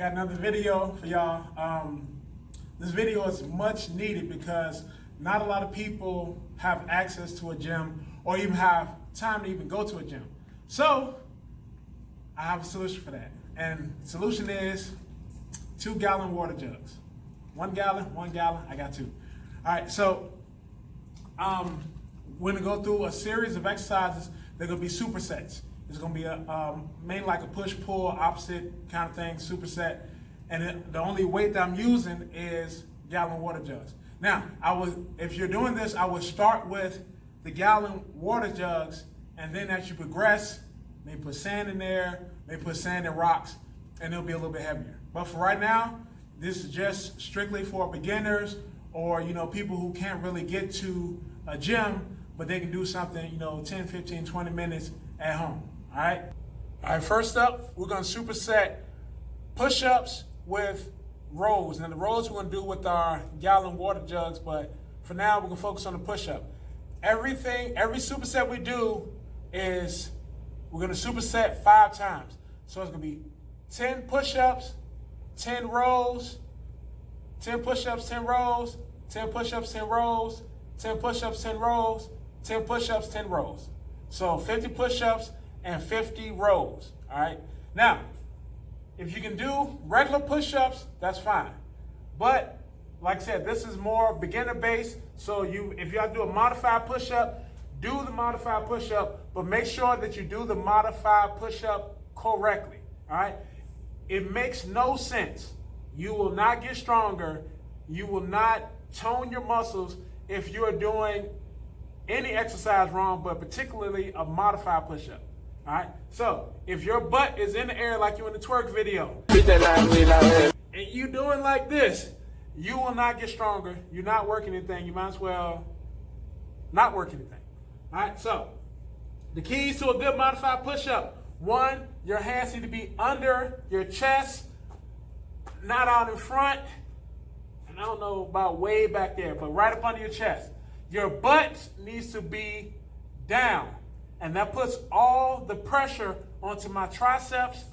got another video for y'all. This video is much needed because not a lot of people have access to a gym or even have time to even go to a gym. So I have a solution for that. And the solution is 2-gallon water jugs. 1 gallon, I got 2. All right, so we're gonna go through a series of exercises. They're gonna be supersets. It's gonna be mainly like a push-pull, opposite kind of thing, superset. And the only weight that I'm using is gallon water jugs. Now, if you're doing this, I would start with the gallon water jugs, and then as you progress, maybe put sand in there, maybe put sand and rocks, and it'll be a little bit heavier. But for right now, this is just strictly for beginners or people who can't really get to a gym, but they can do something 10, 15, 20 minutes at home. All right, first up, we're gonna superset push-ups with rows. Now the rows we're gonna do with our gallon water jugs, but for now we're gonna focus on the push-up. Every superset we do is we're gonna superset 5 times. So it's gonna be 10 push-ups, 10 rows, 10 push-ups, 10 rows, 10 push-ups, 10 rows, 10 push-ups, 10 rows, 10 push-ups, 10 rows. So 50 push-ups and 50 rows, all right? Now, if you can do regular push-ups, that's fine. But, like I said, this is more beginner-based, so if you have to do a modified push-up, do the modified push-up, but make sure that you do the modified push-up correctly, all right? It makes no sense. You will not get stronger. You will not tone your muscles if you're doing any exercise wrong, but particularly a modified push-up. All right. So if your butt is in the air like you in the twerk video, and you doing like this, you will not get stronger. You're not working anything. You might as well not work anything. All right. So the keys to a good modified push-up: 1, your hands need to be under your chest, not out in front. And I don't know about way back there, but right up under your chest. Your butt needs to be down. And that puts all the pressure onto my triceps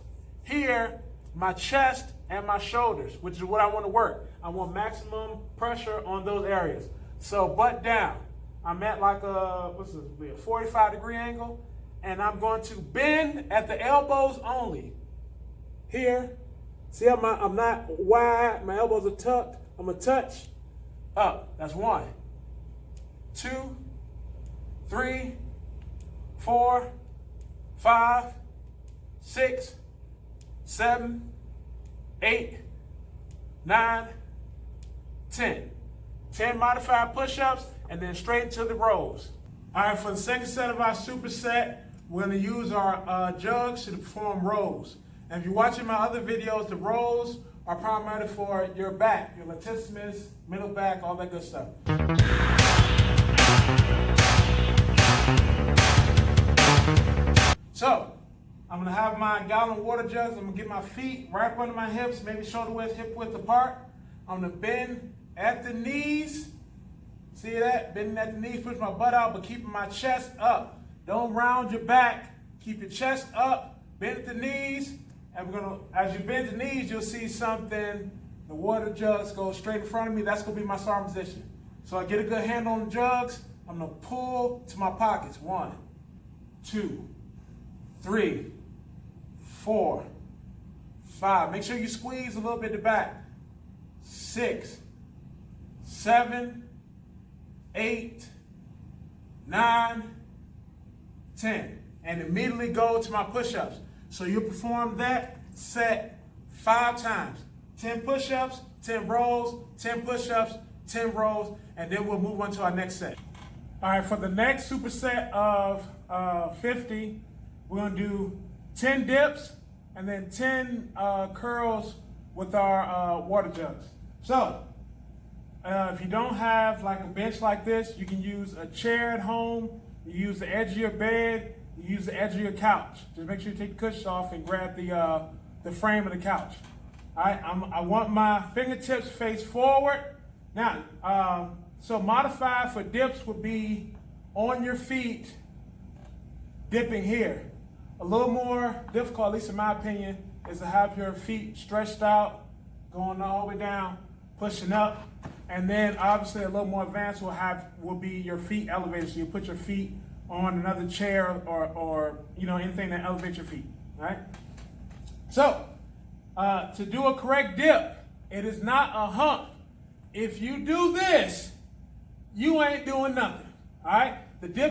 here, my chest, and my shoulders, which is what I want to work. I want maximum pressure on those areas. So butt down. I'm at like a 45-degree angle, and I'm going to bend at the elbows only. Here, see I'm not wide, my elbows are tucked. I'm gonna touch up. That's 1, 2, 3, 4, 5, 6, 7, 8, 9, 10. 10 modified push-ups, and then straight into the rows. All right, for the second set of our superset, we're gonna use our jugs to perform rows. And if you're watching my other videos, the rows are primarily for your back, your latissimus, middle back, all that good stuff. So, I'm gonna have my gallon water jugs. I'm gonna get my feet right up under my hips, maybe shoulder width, hip width apart. I'm gonna bend at the knees. See that? Bending at the knees, push my butt out, but keeping my chest up. Don't round your back. Keep your chest up, bend at the knees, and as you bend the knees, you'll see something. The water jugs go straight in front of me. That's gonna be my starting position. So I get a good handle on the jugs. I'm gonna pull to my pockets. 1, 2, 3, 4, 5. Make sure you squeeze a little bit at the back. 6, 7, 8, 9, 10. And immediately go to my push-ups. So you perform that set 5 times. 10 push-ups, 10 rows, 10 push-ups, 10 rows, and then we'll move on to our next set. All right, for the next superset of 50, we're gonna do 10 dips and then 10 curls with our water jugs. So, if you don't have like a bench like this, you can use a chair at home, you use the edge of your bed, you use the edge of your couch. Just make sure you take the cushions off and grab the frame of the couch. All right, I want my fingertips face forward. Now, so modified for dips would be on your feet, dipping here. A little more difficult, at least in my opinion, is to have your feet stretched out, going all the way down, pushing up. And then obviously a little more advanced will be your feet elevated. So you put your feet on another chair or anything that elevates your feet. All right. So to do a correct dip, it is not a hump. If you do this, you ain't doing nothing. All right. The dip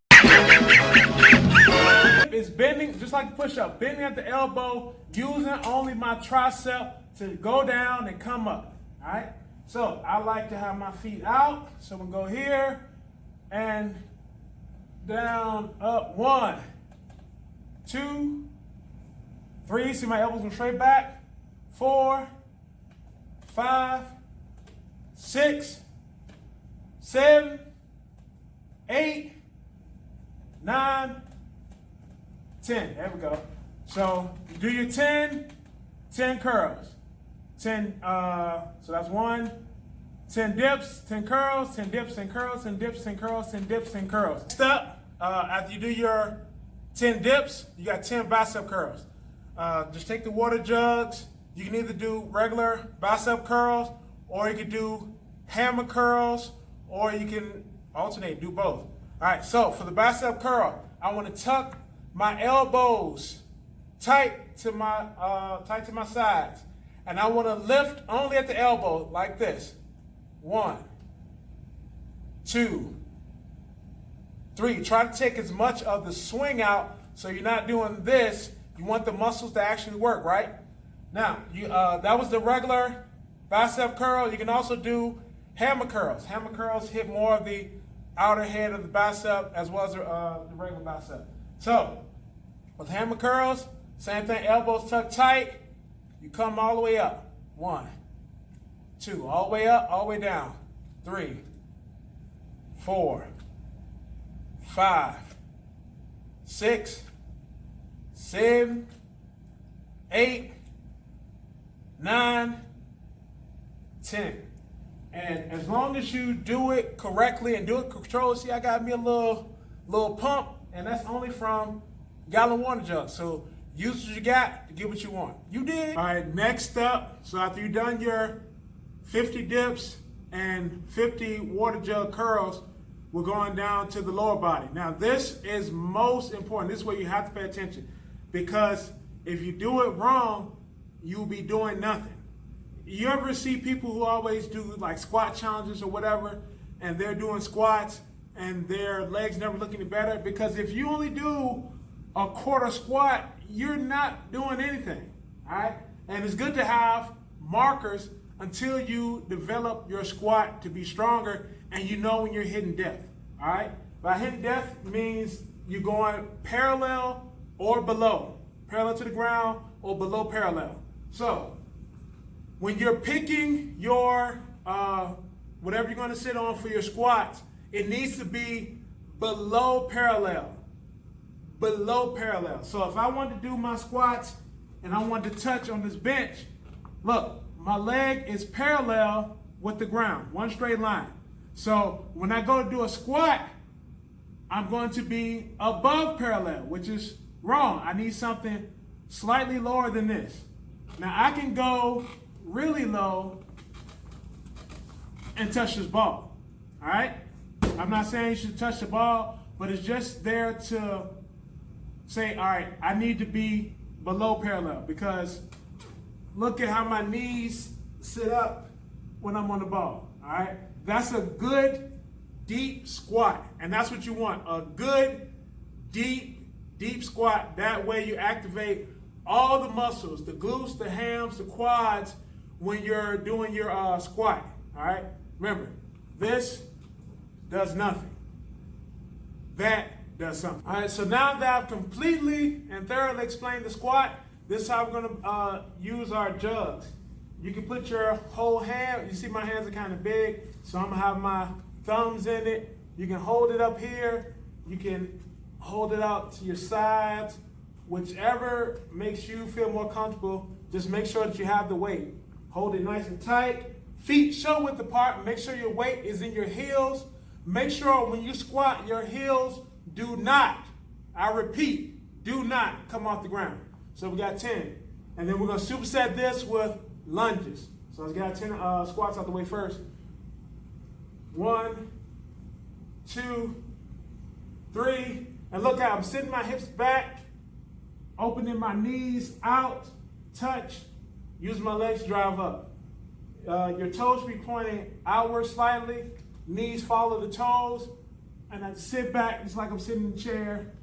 is bending, just like the push-up, bending at the elbow, using only my tricep to go down and come up. All right. So I like to have my feet out. So we'll go here and down, up. 1, 2, 3. See my elbows go straight back. 4, 5, 6, 7, 8, 9, 10. There we go. So you do your 10 curls. 10, so that's 1, 10 dips, 10 curls, 10 dips, 10 curls, 10 dips, 10 curls, 10 dips, 10 curls. Next up, after you do your 10 dips, you got 10 bicep curls. Just take the water jugs. You can either do regular bicep curls, or you can do hammer curls, or you can alternate, do both. All right, so for the bicep curl, I want to tuck my elbows tight to my sides. And I want to lift only at the elbow like this. 1, 2, 3. Try to take as much of the swing out so you're not doing this. You want the muscles to actually work, right? Now, that was the regular bicep curl. You can also do hammer curls. Hammer curls hit more of the outer head of the bicep as well as the regular bicep. So, with hammer curls, same thing, elbows tucked tight. You come all the way up. 1, 2, all the way up, all the way down. 3, 4, 5, 6, 7, 8, 9, 10. And as long as you do it correctly and do it controlled, see, I got me a little pump, and that's only from gallon water jug. So use what you got to get what you want. You did. All right, next up, so after you've done your 50 dips and 50 water jug curls, we're going down to the lower body. Now, this is most important. This is where you have to pay attention, because if you do it wrong, you'll be doing nothing. You ever see people who always do like squat challenges or whatever, and they're doing squats and their legs never look any better? Because if you only do a quarter squat, you're not doing anything, all right? And it's good to have markers until you develop your squat to be stronger and you know when you're hitting depth, all right? By hitting depth means you're going parallel or below, parallel to the ground or below parallel. So when you're picking your, whatever you're gonna sit on for your squats, it needs to be below parallel. Below parallel. So if I want to do my squats and I want to touch on this bench, look, my leg is parallel with the ground, one straight line. So when I go to do a squat, I'm going to be above parallel, which is wrong. I need something slightly lower than this. Now I can go really low and touch this ball, all right? I'm not saying you should touch the ball, but it's just there to say, all right, I need to be below parallel, because look at how my knees sit up when I'm on the ball, all right? That's a good, deep squat, and that's what you want, a good, deep squat. That way you activate all the muscles, the glutes, the hams, the quads, when you're doing your squat, all right? Remember, this does nothing. That does something. All right, so now that I've completely and thoroughly explained the squat, this is how we're gonna use our jugs. You can put your whole hand, you see my hands are kind of big, so I'm gonna have my thumbs in it. You can hold it up here, you can hold it out to your sides, whichever makes you feel more comfortable. Just make sure that you have the weight. Hold it nice and tight. Feet shoulder width apart. Make sure your weight is in your heels. Make sure when you squat, your heels do not, I repeat, do not come off the ground. So we got 10, And then we're going to superset this with lunges. So let's get our 10 squats out the way first. 1, 2, 3. And look how I'm sitting my hips back, opening my knees out, touch, use my legs to drive up. Your toes should be pointing outward slightly, knees follow the toes, and I sit back just like I'm sitting in a chair.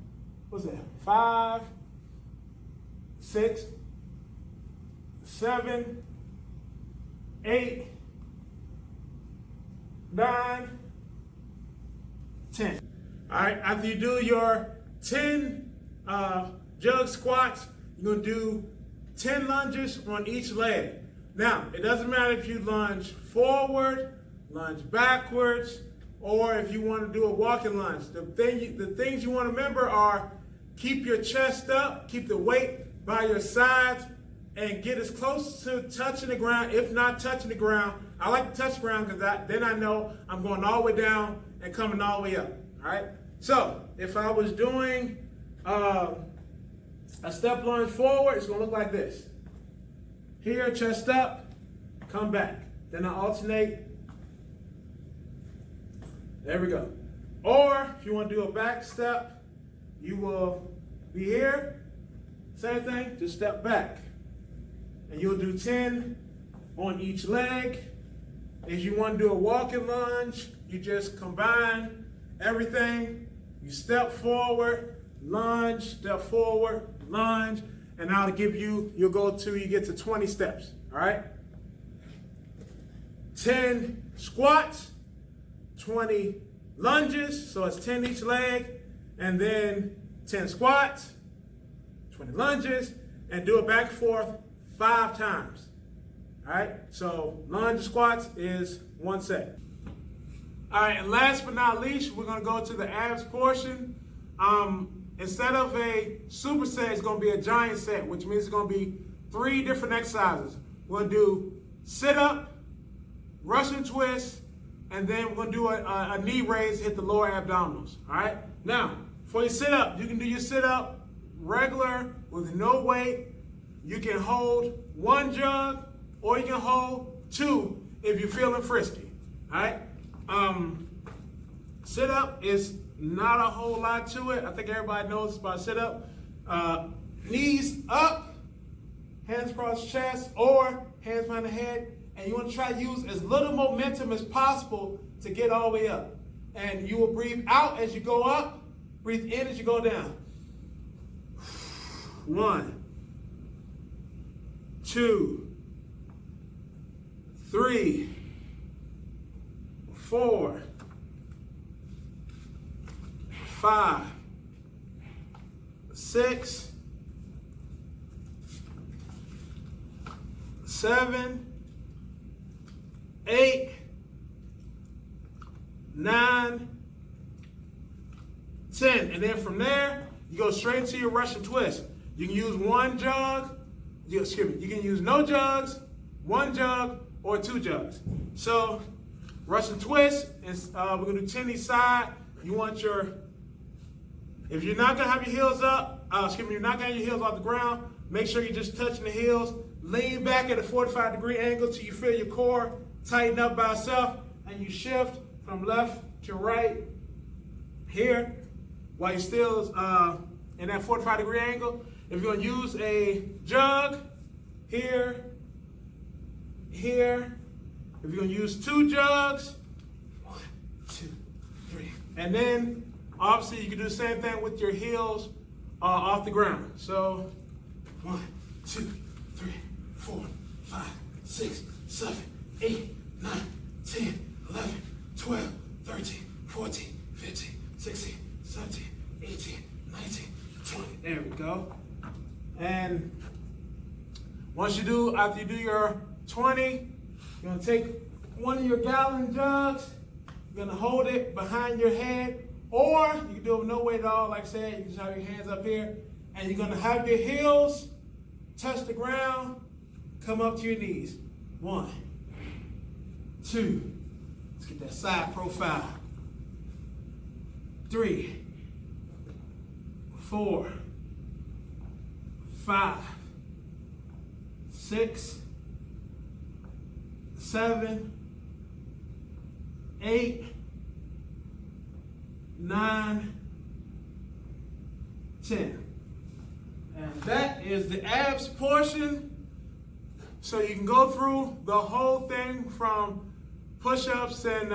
What's that? 5, 6, 7, 8, 9, 10. All right, after you do your 10 jug squats, you're gonna do 10 lunges on each leg. Now, it doesn't matter if you lunge forward, lunge backwards, or if you want to do a walking lunge. The things you want to remember are keep your chest up, keep the weight by your sides, and get as close to touching the ground, if not touching the ground. I like to touch the ground because then I know I'm going all the way down and coming all the way up. All right. So if I was doing a step lunge forward, it's going to look like this. Here, chest up, come back. Then I alternate. There we go. Or if you want to do a back step, you will be here. Same thing, just step back. And you'll do 10 on each leg. If you want to do a walking lunge, you just combine everything. You step forward, lunge, step forward, lunge, and I'll give you, you get to 20 steps, all right? 10 squats, 20 lunges, so it's 10 each leg, and then 10 squats, 20 lunges, and do it back and forth 5 times, all right? So lunge squats is 1 set. All right, and last but not least, we're gonna go to the abs portion. Instead of a superset, it's going to be a giant set, which means it's going to be 3 different exercises. We're going to do sit-up, Russian twist, and then we're going to do a knee raise, hit the lower abdominals. All right? Now, for your sit-up, you can do your sit-up regular with no weight. You can hold 1 jug, or you can hold 2 if you're feeling frisky. All right? Sit-up is not a whole lot to it. I think everybody knows about sit-up. Knees up, hands across chest, or hands behind the head. And you want to try to use as little momentum as possible to get all the way up. And you will breathe out as you go up, breathe in as you go down. 1, 2, 3, 4, 5, 6, 7, 8, 9, 10. And then from there, you go straight into your Russian twist. You can use 1 jug, you can use no jugs, 1 jug, or 2 jugs. So Russian twist, is, we're gonna do 10 each side. You want your, if you're not gonna have your heels up, you're not gonna have your heels off the ground, make sure you're just touching the heels. Lean back at a 45-degree angle till you feel your core tighten up by itself, and you shift from left to right here while you're still in that 45-degree angle. If you're gonna use a jug, here, here. If you're gonna use 2 jugs, 1, 2, 3. And then obviously you can do the same thing with your heels off the ground. So 1, 2, 3, 4, 5, 6, 7, 8, 9, 10, 11, 12, 13, 14, 15, 16, 17, 18, 19, 20. There we go. And after you do your 20, you're gonna take one of your gallon jugs, you're gonna hold it behind your head, or you can do it with no weight at all, like I said, you just have your hands up here, and you're gonna have your heels touch the ground, come up to your knees. 1, 2, let's get that side profile. 3, 4, 5, 6, 7, 8, 9, 10. And that is the abs portion. So you can go through the whole thing from push-ups and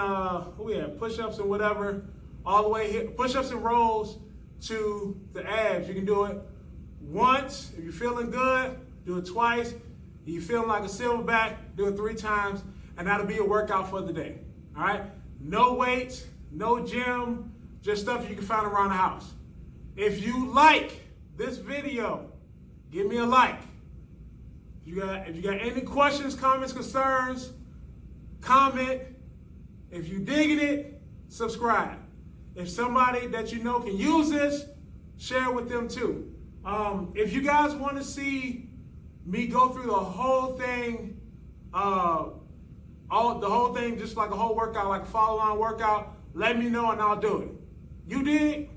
push-ups and whatever, all the way here, push-ups and rolls to the abs. You can do it once. If you're feeling good, do it twice. If you're feeling like a silverback, do it 3 times, and that'll be your workout for the day. All right? No weights, no gym, just stuff you can find around the house. If you like this video, give me a like. If you got any questions, comments, concerns, comment. If you digging it, subscribe. If somebody that you know can use this, share it with them too. If you guys want to see me go through the whole thing, just like a whole workout, like a follow-on workout, let me know and I'll do it. You dig?